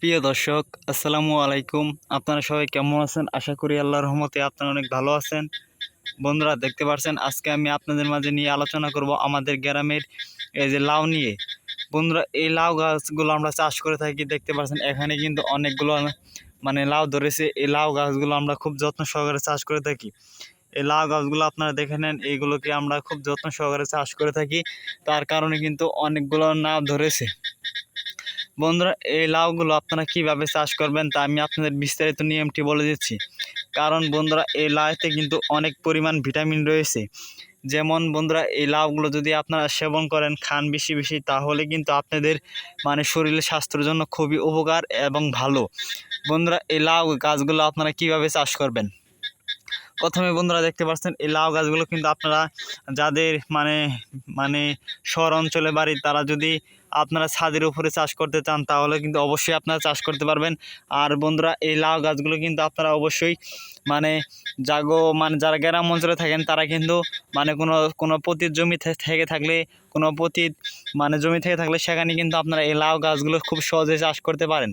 প্রিয় দর্শক, আসসালামু আলাইকুম। আপনারা সবাই কেমন আছেন? আশা করি আল্লাহর রহমতে আপনারা অনেক ভালো আছেন। বন্ধুরা, দেখতে পাচ্ছেন আজকে আমি আপনাদের মাঝে নিয়ে আলোচনা করব আমাদের গ্রামের এই যে লাউ নিয়ে। বন্ধুরা, এই লাউ গাছগুলো আমরা চাষ করে থাকি। দেখতে পাচ্ছেন এখানে কিন্তু অনেকগুলো লাউ ধরেছে। এই লাউ গাছগুলো আমরা খুব যত্ন সহকারে চাষ করে থাকি। এই লাউ গাছগুলো আপনারা দেখে নেন, এইগুলোকে আমরা খুব যত্ন সহকারে চাষ করে থাকি। তার কারণে কিন্তু অনেকগুলো লাউ ধরেছে। বন্ধুরা, এই লাউগুলো আপনারা কিভাবে চাষ করবেন তা আমি আপনাদের বিস্তারিত নিয়মটি বলে দিচ্ছি। কারণ বন্ধুরা, এই লাউতে কিন্তু অনেক পরিমাণ ভিটামিন রয়েছে। যেমন বন্ধুরা, এই লাউগুলো যদি আপনারা সেবন করেন, খান বেশি বেশি, তাহলে কিন্তু আপনাদের শরীরের স্বাস্থ্যের জন্য খুবই উপকার এবং ভালো। বন্ধুরা, এই লাউ গাছগুলো আপনারা কিভাবে চাষ করবেন? প্রথমে বন্ধুরা দেখতে পাচ্ছেন এই লাউ গাছগুলো কিন্তু আপনারা যাদের মানে মানে শহর অঞ্চলে বাড়ি, তারা যদি আপনারা ছাদের উপরে চাষ করতে চান তাহলে কিন্তু অবশ্যই আপনারা চাষ করতে পারবেন। আর বন্ধুরা, এই লাউ গাছগুলো কিন্তু আপনারা অবশ্যই মানে যারা গ্রাম অঞ্চলে থাকেন তারা কিন্তু কোনো কোনো পতিত জমি থেকে থাকলে, কোনো পতিত জমি থেকে থাকলে সেখানে কিন্তু আপনারা এই লাউ গাছগুলো খুব সহজে চাষ করতে পারেন।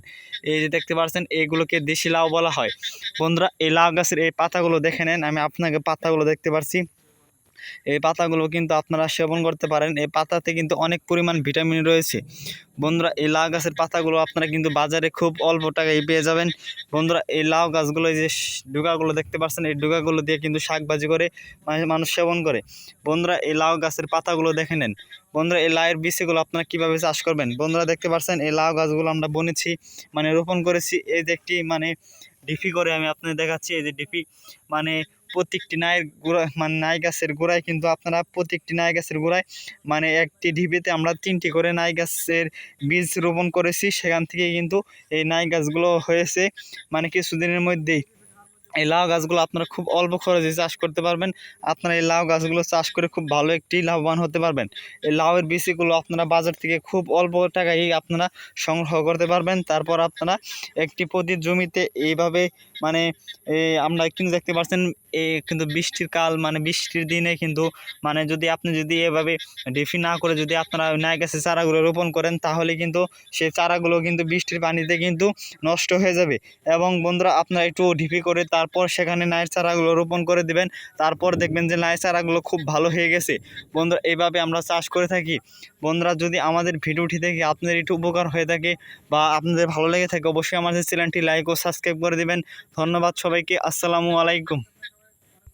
এই যে দেখতে পাচ্ছেন, এগুলোকে দেশি লাউ বলা হয়। বন্ধুরা, এই লাউ গাছের এই পাতাগুলো দেখে নেন, আমি আপনাকে পাতাগুলো দেখতে পাচ্ছি। এই পাতাগুলো কিন্তু আপনারা সেবন করতে পারেন। এই পাতাতে কিন্তু অনেক পরিমাণ ভিটামিন রয়েছে। বন্ধুরা, এই লাউ গাছের পাতাগুলো আপনারা কিন্তু বাজারে খুব অল্প টাকায় পেয়ে যাবেন। বন্ধুরা, এই লাউ গাছগুলো যে ডুগাগুলো দেখতে পাচ্ছেন, এই ডুগাগুলো দিয়ে কিন্তু শাকভাজি করে মানুষ সেবন করে। বন্ধুরা, এই লাউ গাছের পাতাগুলো দেখে নেন। বন্ধুরা, এই লাউয়ের বীজগুলো আপনারা কীভাবে চাষ করবেন? বন্ধুরা, দেখতে পাচ্ছেন এই লাউ গাছগুলো আমরা বনেছি, রোপণ করেছি। এই যে একটি ডিপি করে আমি আপনাদের দেখাচ্ছি। এই যে ডিপি প্রত্যেকটি নায়ের গোড়া নাই গাছের গোড়ায় কিন্তু আপনারা প্রত্যেকটি নাই গাছের গোড়ায় একটি ঢিপিতে আমরা 3টি করে নাই গাছের বীজ রোপণ করেছি। সেখান থেকে কিন্তু এই নাই গাছগুলো হয়েছে কিছুদিনের মধ্যেই। এই লাউ গাছগুলো আপনারা খুব অল্প খরচে চাষ করতে পারবেন। আপনারা এই লাউ গাছগুলো চাষ করে খুব ভালো একটি লাভবান হতে পারবেন। এই লাউয়ের বীজগুলো আপনারা বাজার থেকে খুব অল্প টাকায় আপনারা সংগ্রহ করতে পারবেন। তারপর আপনারা একটি প্রতি জমিতে এইভাবে আমরা কিন্তু দেখতে পাচ্ছেন, কিন্তু বৃষ্টির কাল, বৃষ্টির দিনে কিন্তু যদি এভাবে ডিপি না করে যদি আপনারা নাই গাছের চারাগুলো রোপণ করেন, তাহলে কিন্তু সেই চারাগুলো কিন্তু বৃষ্টির পানিতে কিন্তু নষ্ট হয়ে যাবে। এবং বন্ধুরা, আপনারা একটু ডিপি করে তারপর সেখানে নাইয়ের চারাগুলো রোপণ করে দিবেন। তারপর দেখবেন যে নাইয়ের চারাগুলো খুব ভালো হয়ে গেছে। বন্ধুরা, এইভাবে আমরা চাষ করে থাকি। বন্ধুরা, যদি আমাদের ভিডিওটি দেখে আপনাদের একটু উপকার হয়ে থাকে বা আপনাদের ভালো লেগে থাকে, অবশ্যই আমাদের চ্যানেলটি লাইক ও সাবস্ক্রাইব করে দিবেন। ধন্যবাদ সবাইকে। আসসালামু আলাইকুম।